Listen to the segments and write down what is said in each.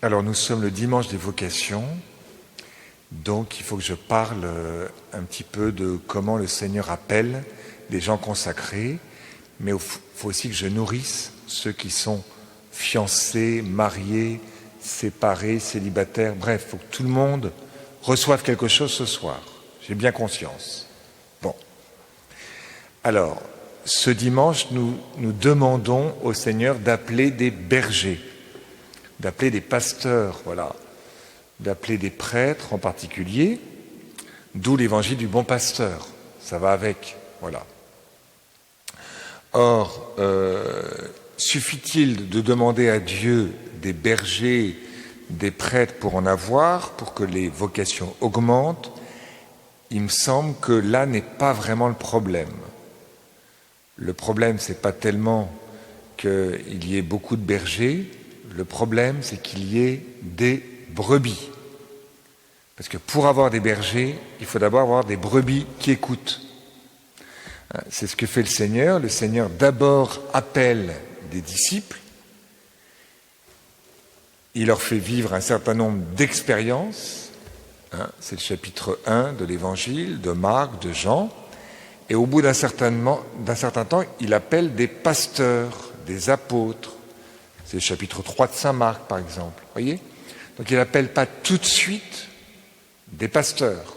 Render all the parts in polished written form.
Alors nous sommes le dimanche des vocations, donc il faut que je parle un petit peu de comment le Seigneur appelle des gens consacrés, mais il faut aussi que je nourrisse ceux qui sont fiancés, mariés, séparés, célibataires, bref, il faut que tout le monde reçoive quelque chose ce soir. J'ai bien conscience. Bon. Alors, ce dimanche, nous demandons au Seigneur d'appeler des bergers, d'appeler des pasteurs, voilà, d'appeler des prêtres en particulier, d'où l'évangile du bon pasteur. Ça va avec, voilà. Or, suffit-il de demander à Dieu des bergers, des prêtres pour en avoir, pour que les vocations augmentent? Il me semble que là n'est pas vraiment le problème. Le problème, c'est pas tellement qu'il y ait beaucoup de bergers, le problème, c'est qu'il y ait des brebis. Parce que pour avoir des bergers, il faut d'abord avoir des brebis qui écoutent. C'est ce que fait le Seigneur. Le Seigneur d'abord appelle des disciples. Il leur fait vivre un certain nombre d'expériences. C'est le chapitre 1 de l'Évangile, de Marc, de Jean. Et au bout d'un certain temps, il appelle des pasteurs, des apôtres. C'est le chapitre 3 de Saint Marc, par exemple. Voyez ? Donc il n'appelle pas tout de suite des pasteurs.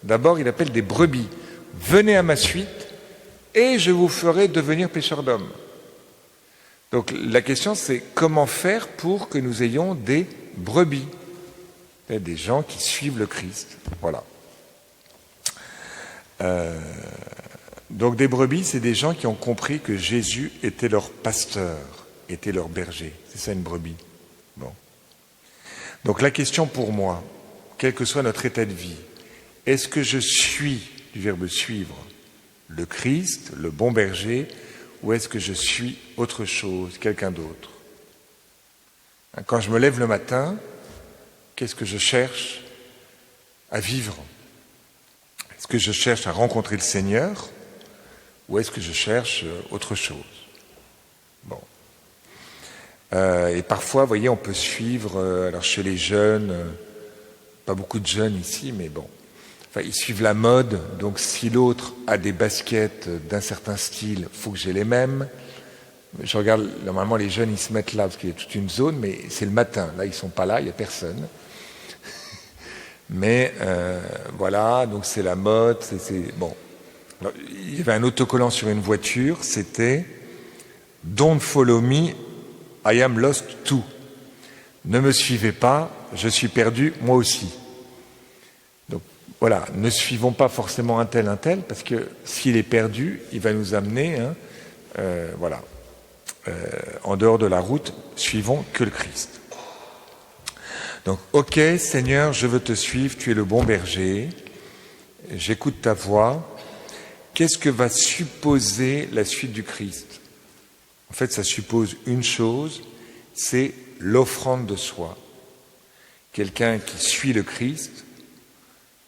D'abord, il appelle des brebis. Venez à ma suite et je vous ferai devenir pêcheurs d'hommes. Donc la question, c'est comment faire pour que nous ayons des brebis, des gens qui suivent le Christ. Voilà. Donc des brebis, c'est des gens qui ont compris que Jésus était leur pasteur, était leur berger. C'est ça une brebis. Bon. Donc la question pour moi, quel que soit notre état de vie, est-ce que je suis, du verbe suivre, le Christ, le bon berger, ou est-ce que je suis autre chose, quelqu'un d'autre? Quand je me lève le matin, qu'est-ce que je cherche à vivre? Est-ce que je cherche à rencontrer le Seigneur, ou est-ce que je cherche autre chose? Bon. Et parfois, vous voyez, on peut suivre, alors chez les jeunes, pas beaucoup de jeunes ici, mais bon, enfin, ils suivent la mode, donc si l'autre a des baskets d'un certain style, il faut que j'ai les mêmes. Je regarde, normalement les jeunes, ils se mettent là, parce qu'il y a toute une zone, mais c'est le matin, là ils sont pas là, il n'y a personne. Mais voilà, donc c'est la mode, c'est bon. Alors, il y avait un autocollant sur une voiture, c'était « Don't follow me, I am lost too ». Ne me suivez pas, je suis perdu, moi aussi. Donc voilà, ne suivons pas forcément un tel, parce que s'il est perdu, il va nous amener, voilà, en dehors de la route, suivons que le Christ. Donc, ok, Seigneur, je veux te suivre, tu es le bon berger, j'écoute ta voix. Qu'est-ce que va supposer la suite du Christ? En fait, ça suppose une chose, c'est l'offrande de soi. Quelqu'un qui suit le Christ,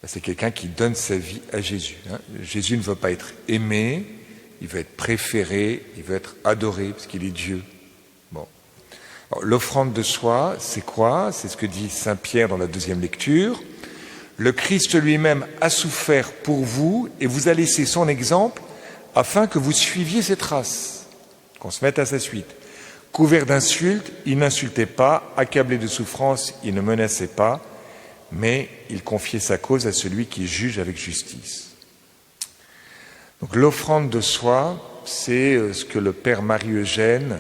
c'est quelqu'un qui donne sa vie à Jésus. Jésus ne veut pas être aimé, il veut être préféré, il veut être adoré, parce qu'il est Dieu. Bon. Alors, l'offrande de soi, c'est quoi? C'est ce que dit Saint Pierre dans la deuxième lecture. Le Christ lui-même a souffert pour vous et vous a laissé son exemple afin que vous suiviez ses traces, qu'on se mette à sa suite. Couvert d'insultes, il n'insultait pas, accablé de souffrance, il ne menaçait pas, mais il confiait sa cause à celui qui juge avec justice. Donc l'offrande de soi, c'est ce que le Père Marie-Eugène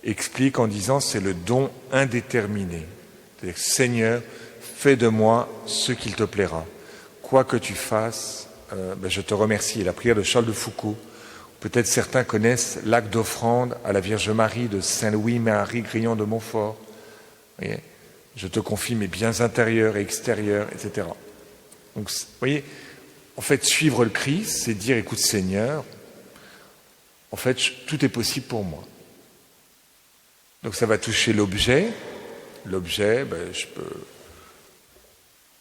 explique en disant c'est le don indéterminé. C'est-à-dire, Seigneur, fais de moi ce qu'il te plaira. Quoi que tu fasses, je te remercie. La prière de Charles de Foucault. Peut-être certains connaissent l'acte d'offrande à la Vierge Marie de Saint-Louis-Marie Grillon de Montfort. Vous voyez, je te confie mes biens intérieurs et extérieurs, etc. Donc, vous voyez, en fait, suivre le Christ, c'est dire, écoute Seigneur, en fait, tout est possible pour moi. Donc ça va toucher l'objet. L'objet, je peux...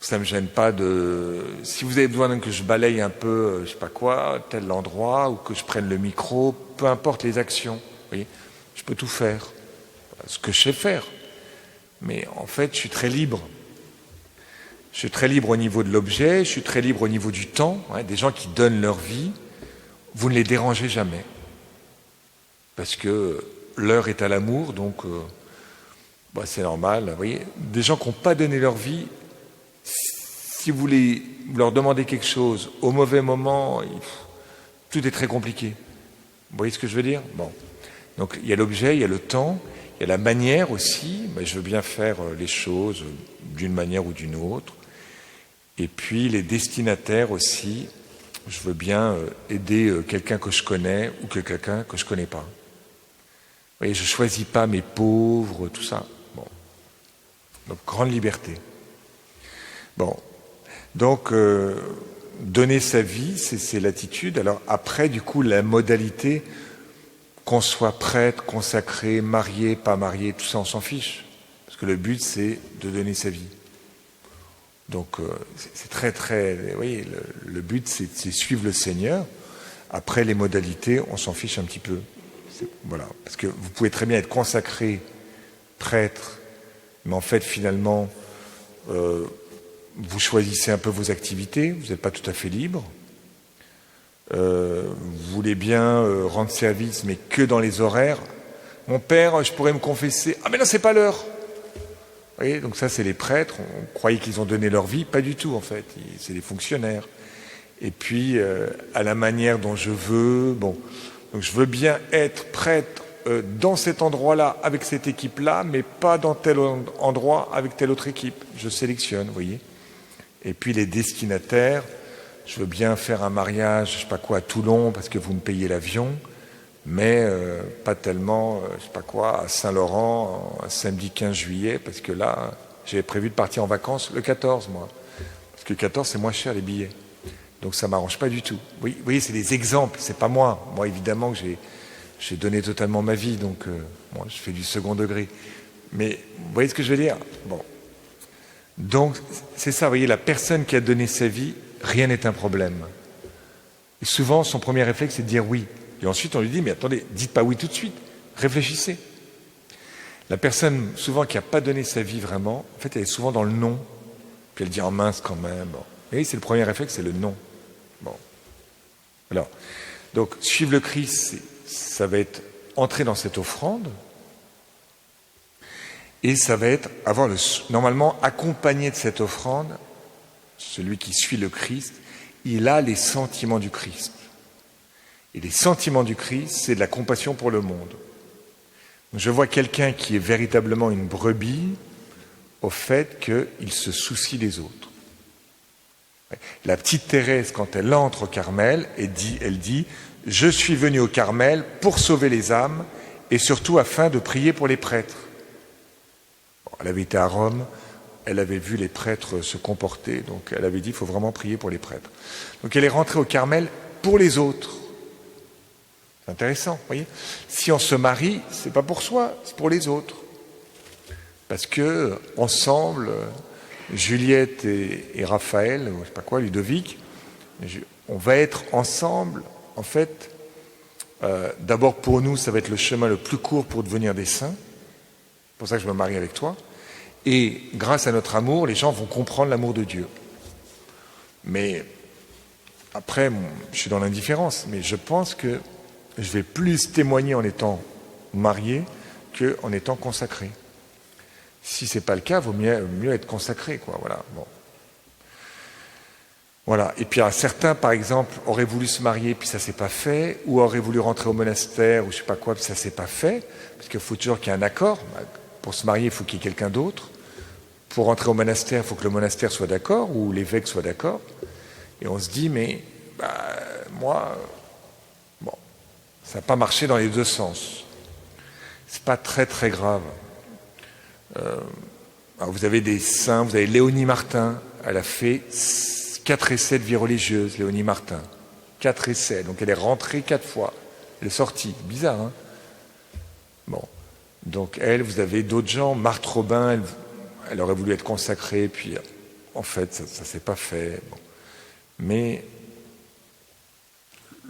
Ça ne me gêne pas de... Si vous avez besoin que je balaye un peu, je ne sais pas quoi, tel endroit, ou que je prenne le micro, peu importe les actions, vous voyez, je peux tout faire. Ce que je sais faire. Mais en fait, je suis très libre. Je suis très libre au niveau de l'objet, je suis très libre au niveau du temps. Des gens qui donnent leur vie, vous ne les dérangez jamais. Parce que l'heure est à l'amour, donc c'est normal. Vous voyez, des gens qui n'ont pas donné leur vie, si vous leur demandez quelque chose au mauvais moment, tout est très compliqué. Vous voyez ce que je veux dire? Bon. Donc il y a l'objet, il y a le temps, il y a la manière aussi. Mais je veux bien faire les choses d'une manière ou d'une autre. Et puis les destinataires aussi. Je veux bien aider quelqu'un que je connais ou quelqu'un que je ne connais pas. Vous voyez, je ne choisis pas mes pauvres, tout ça. Bon. Donc grande liberté. Bon. Donc, donner sa vie, c'est l'attitude. Alors après, du coup, la modalité, qu'on soit prêtre, consacré, marié, pas marié, tout ça, on s'en fiche. Parce que le but, c'est de donner sa vie. Donc, c'est très, très... Vous voyez, le but, c'est suivre le Seigneur. Après, les modalités, on s'en fiche un petit peu. Voilà. Parce que vous pouvez très bien être consacré, prêtre, mais en fait, finalement... vous choisissez un peu vos activités, vous n'êtes pas tout à fait libre. Vous voulez bien rendre service, mais que dans les horaires. Mon père, je pourrais me confesser. Ah mais non, c'est pas l'heure. Vous voyez, donc ça, c'est les prêtres. On croyait qu'ils ont donné leur vie, pas du tout en fait. C'est les fonctionnaires. Et puis, à la manière dont je veux. Bon, donc je veux bien être prêtre dans cet endroit-là, avec cette équipe-là, mais pas dans tel endroit avec telle autre équipe. Je sélectionne, vous voyez. Et puis les destinataires, je veux bien faire un mariage, je sais pas quoi, à Toulon, parce que vous me payez l'avion, mais pas tellement, je sais pas quoi, à Saint-Laurent, un samedi 15 juillet, parce que là, j'avais prévu de partir en vacances le 14, moi. Parce que le 14, c'est moins cher, les billets. Donc ça m'arrange pas du tout. Oui, vous voyez, c'est des exemples, c'est pas moi. Moi, évidemment, que j'ai donné totalement ma vie, donc moi, je fais du second degré. Mais vous voyez ce que je veux dire? Bon. Donc, c'est ça, vous voyez, la personne qui a donné sa vie, rien n'est un problème. Et souvent, son premier réflexe, c'est de dire oui. Et ensuite, on lui dit, mais attendez, dites pas oui tout de suite, réfléchissez. La personne, souvent, qui n'a pas donné sa vie vraiment, en fait, elle est souvent dans le non. Puis elle dit, oh mince quand même. Bon. Et c'est le premier réflexe, c'est le non. Bon. Alors, donc, suivre le Christ, ça va être entrer dans cette offrande. Et ça va être normalement accompagné de cette offrande, celui qui suit le Christ, il a les sentiments du Christ. Et les sentiments du Christ, c'est de la compassion pour le monde. Je vois quelqu'un qui est véritablement une brebis au fait qu'il se soucie des autres. La petite Thérèse, quand elle entre au Carmel, elle dit « Je suis venue au Carmel pour sauver les âmes et surtout afin de prier pour les prêtres. » Elle avait été à Rome, elle avait vu les prêtres se comporter, donc elle avait dit il faut vraiment prier pour les prêtres. Donc elle est rentrée au Carmel pour les autres. C'est intéressant, vous voyez. Si on se marie, c'est pas pour soi, c'est pour les autres. Parce que ensemble, Juliette et Raphaël, ou je sais pas quoi, Ludovic, on va être ensemble, en fait. D'abord pour nous, ça va être le chemin le plus court pour devenir des saints. C'est pour ça que je me marie avec toi. Et grâce à notre amour, les gens vont comprendre l'amour de Dieu. Mais après, je suis dans l'indifférence, mais je pense que je vais plus témoigner en étant marié qu'en étant consacré. Si c'est pas le cas, vaut mieux être consacré, quoi. Voilà. Bon. Voilà. Et puis certains, par exemple, auraient voulu se marier, puis ça s'est pas fait, ou auraient voulu rentrer au monastère, ou je sais pas quoi, puis ça s'est pas fait, parce qu'il faut toujours qu'il y ait un accord. Pour se marier, il faut qu'il y ait quelqu'un d'autre. Pour rentrer au monastère, il faut que le monastère soit d'accord, ou l'évêque soit d'accord. Et on se dit, mais moi, bon, ça n'a pas marché dans les deux sens. C'est pas très très grave. Alors vous avez des saints, vous avez Léonie Martin, elle a fait 4 essais de vie religieuse, Léonie Martin. 4 essais, donc elle est rentrée 4 fois. Elle est sortie, bizarre, hein? Bon, donc elle, vous avez d'autres gens, Marthe Robin, elle aurait voulu être consacrée, puis en fait, ça ne s'est pas fait. Bon. Mais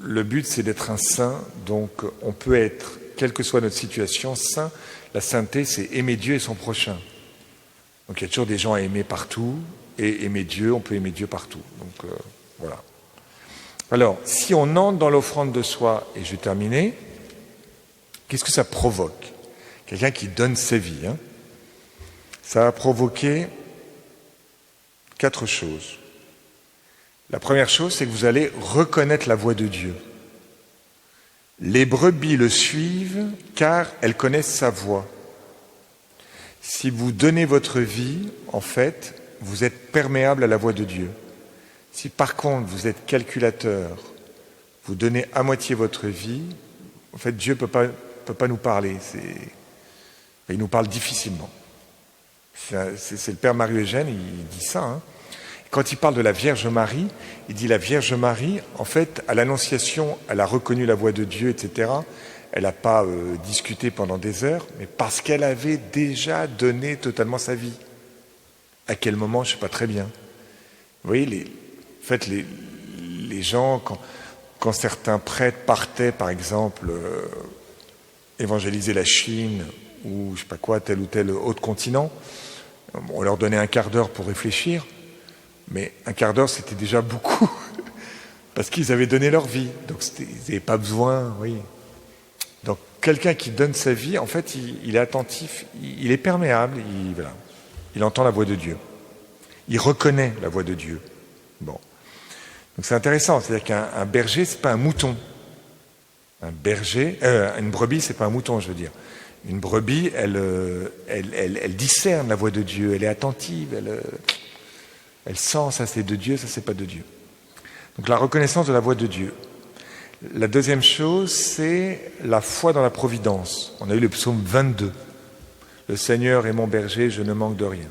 le but, c'est d'être un saint, donc on peut être, quelle que soit notre situation, saint. La sainteté, c'est aimer Dieu et son prochain. Donc il y a toujours des gens à aimer partout, et aimer Dieu, on peut aimer Dieu partout. Donc voilà. Alors, si on entre dans l'offrande de soi, et je vais terminer, qu'est-ce que ça provoque? Quelqu'un qui donne sa vie, ça va provoquer 4 choses. La première chose, c'est que vous allez reconnaître la voix de Dieu. Les brebis le suivent car elles connaissent sa voix. Si vous donnez votre vie, en fait, vous êtes perméable à la voix de Dieu. Si par contre vous êtes calculateur, vous donnez à moitié votre vie, en fait Dieu peut pas nous parler. Il nous parle difficilement. C'est le Père Marie-Eugène, il dit ça. Quand il parle de la Vierge Marie, il dit la Vierge Marie, en fait, à l'Annonciation, elle a reconnu la voix de Dieu, etc. Elle n'a pas discuté pendant des heures, mais parce qu'elle avait déjà donné totalement sa vie. À quel moment, je ne sais pas très bien. Vous voyez, les gens, quand certains prêtres partaient, par exemple, évangéliser la Chine, ou je sais pas quoi, tel ou tel autre continent, on leur donnait un quart d'heure pour réfléchir, mais un quart d'heure c'était déjà beaucoup, parce qu'ils avaient donné leur vie, donc ils n'avaient pas besoin, oui. Donc quelqu'un qui donne sa vie, en fait, il est attentif, il est perméable, il entend la voix de Dieu, il reconnaît la voix de Dieu. Bon, donc c'est intéressant, c'est-à-dire qu'un berger, c'est pas un mouton. Une brebis, c'est pas un mouton, je veux dire. Une brebis, elle discerne la voix de Dieu, elle est attentive, elle sent, ça c'est de Dieu, ça c'est pas de Dieu. Donc la reconnaissance de la voix de Dieu. La deuxième chose, c'est la foi dans la providence. On a eu le psaume 22. Le Seigneur est mon berger, je ne manque de rien.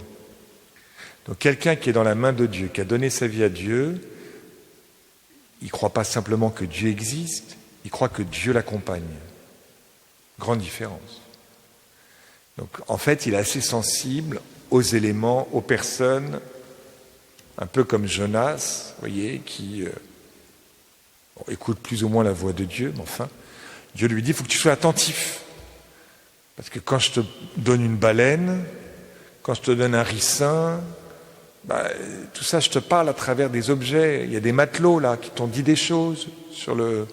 Donc quelqu'un qui est dans la main de Dieu, qui a donné sa vie à Dieu, il ne croit pas simplement que Dieu existe, il croit que Dieu l'accompagne. Grande différence. Donc en fait, il est assez sensible aux éléments, aux personnes, un peu comme Jonas, vous voyez, qui écoute plus ou moins la voix de Dieu, mais enfin, Dieu lui dit, il faut que tu sois attentif. Parce que quand je te donne une baleine, quand je te donne un ricin, tout ça, je te parle à travers des objets. Il y a des matelots là qui t'ont dit des choses sur le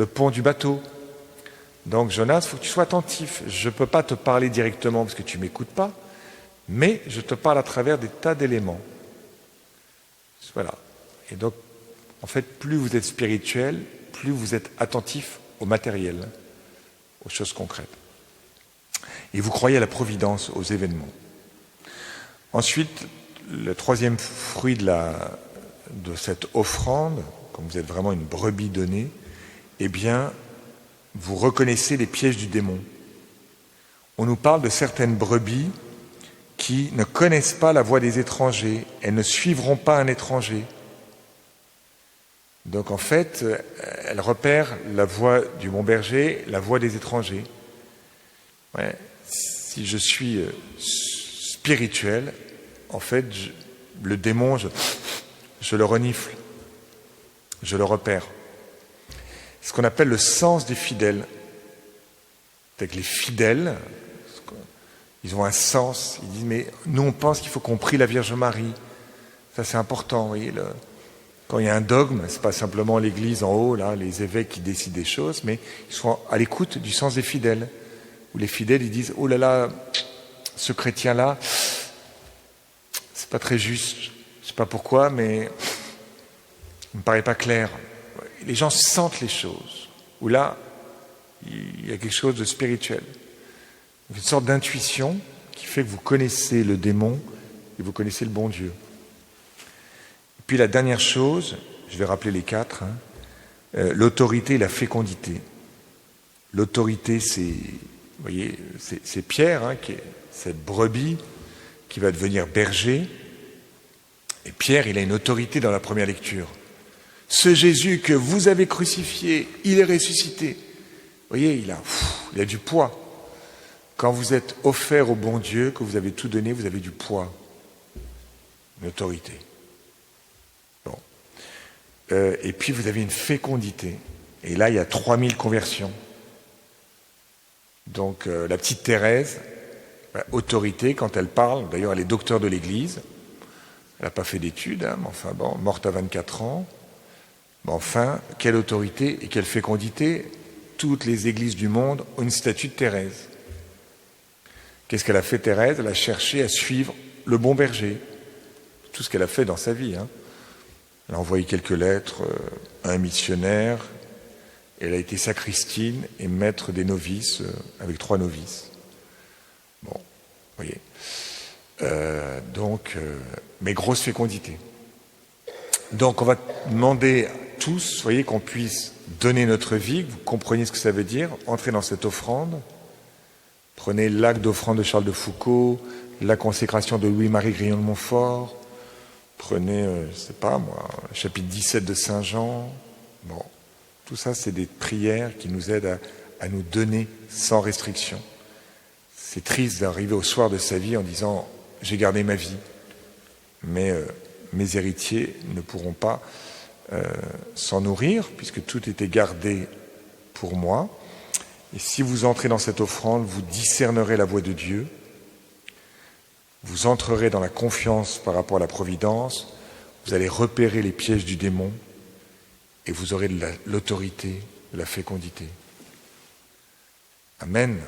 pont du bateau. Donc Jonas, il faut que tu sois attentif. Je ne peux pas te parler directement parce que tu ne m'écoutes pas, mais je te parle à travers des tas d'éléments. Voilà. Et donc, en fait, plus vous êtes spirituel, plus vous êtes attentif au matériel, aux choses concrètes. Et vous croyez à la providence, aux événements. Ensuite, le troisième fruit de cette offrande, comme vous êtes vraiment une brebis donnée, eh bien, vous reconnaissez les pièges du démon. On nous parle de certaines brebis qui ne connaissent pas la voix des étrangers. Elles ne suivront pas un étranger. Donc en fait, elles repèrent la voix du bon berger, la voix des étrangers. Ouais. Si je suis spirituel, en fait, le démon, je le renifle, je le repère. Ce qu'on appelle le sens des fidèles. C'est que les fidèles, ils ont un sens. Ils disent, mais nous on pense qu'il faut qu'on prie la Vierge Marie. Ça c'est important, vous voyez. Quand il y a un dogme, c'est pas simplement l'église en haut, là, les évêques qui décident des choses, mais ils sont à l'écoute du sens des fidèles. Où les fidèles, ils disent, oh là là, ce chrétien-là, c'est pas très juste. Je sais pas pourquoi, mais il me paraît pas clair. Les gens sentent les choses. Où là, il y a quelque chose de spirituel. Une sorte d'intuition qui fait que vous connaissez le démon et vous connaissez le bon Dieu. Et puis la dernière chose, je vais rappeler les 4, l'autorité et la fécondité. L'autorité, vous voyez, c'est Pierre, qui est cette brebis qui va devenir berger. Et Pierre, il a une autorité dans la première lecture. Ce Jésus que vous avez crucifié, il est ressuscité. Vous voyez, il a du poids. Quand vous êtes offert au bon Dieu, que vous avez tout donné, vous avez du poids, une autorité. Bon. Et puis vous avez une fécondité. Et là, il y a 3000 conversions. Donc la petite Thérèse, Autorité, quand elle parle, d'ailleurs elle est docteur de l'Église, elle n'a pas fait d'études, hein, mais enfin bon, morte à 24 ans. Mais enfin, quelle autorité et quelle fécondité. Toutes les églises du monde ont une statue de Thérèse. Qu'est-ce qu'elle a fait, Thérèse? Elle a cherché à suivre le bon berger. Tout ce qu'elle a fait dans sa vie. Hein. Elle a envoyé quelques lettres à un missionnaire. Elle a été sacristine et maître des novices avec 3 novices. Bon, vous voyez. Mais grosse fécondité. Donc on va demander à tous, voyez, qu'on puisse donner notre vie, que vous compreniez ce que ça veut dire, entrer dans cette offrande. Prenez l'acte d'offrande de Charles de Foucauld, la consécration de Louis-Marie Grillon de Montfort, prenez, je ne sais pas moi, le chapitre 17 de Saint Jean. Bon, tout ça c'est des prières qui nous aident à nous donner sans restriction. C'est triste d'arriver au soir de sa vie en disant « j'ai gardé ma vie », mais mes héritiers ne pourront pas s'en nourrir puisque tout était gardé pour moi. Et si vous entrez dans cette offrande, vous discernerez la voix de Dieu, vous entrerez dans la confiance par rapport à la providence, vous allez repérer les pièges du démon et vous aurez de l'autorité, de la fécondité. Amen.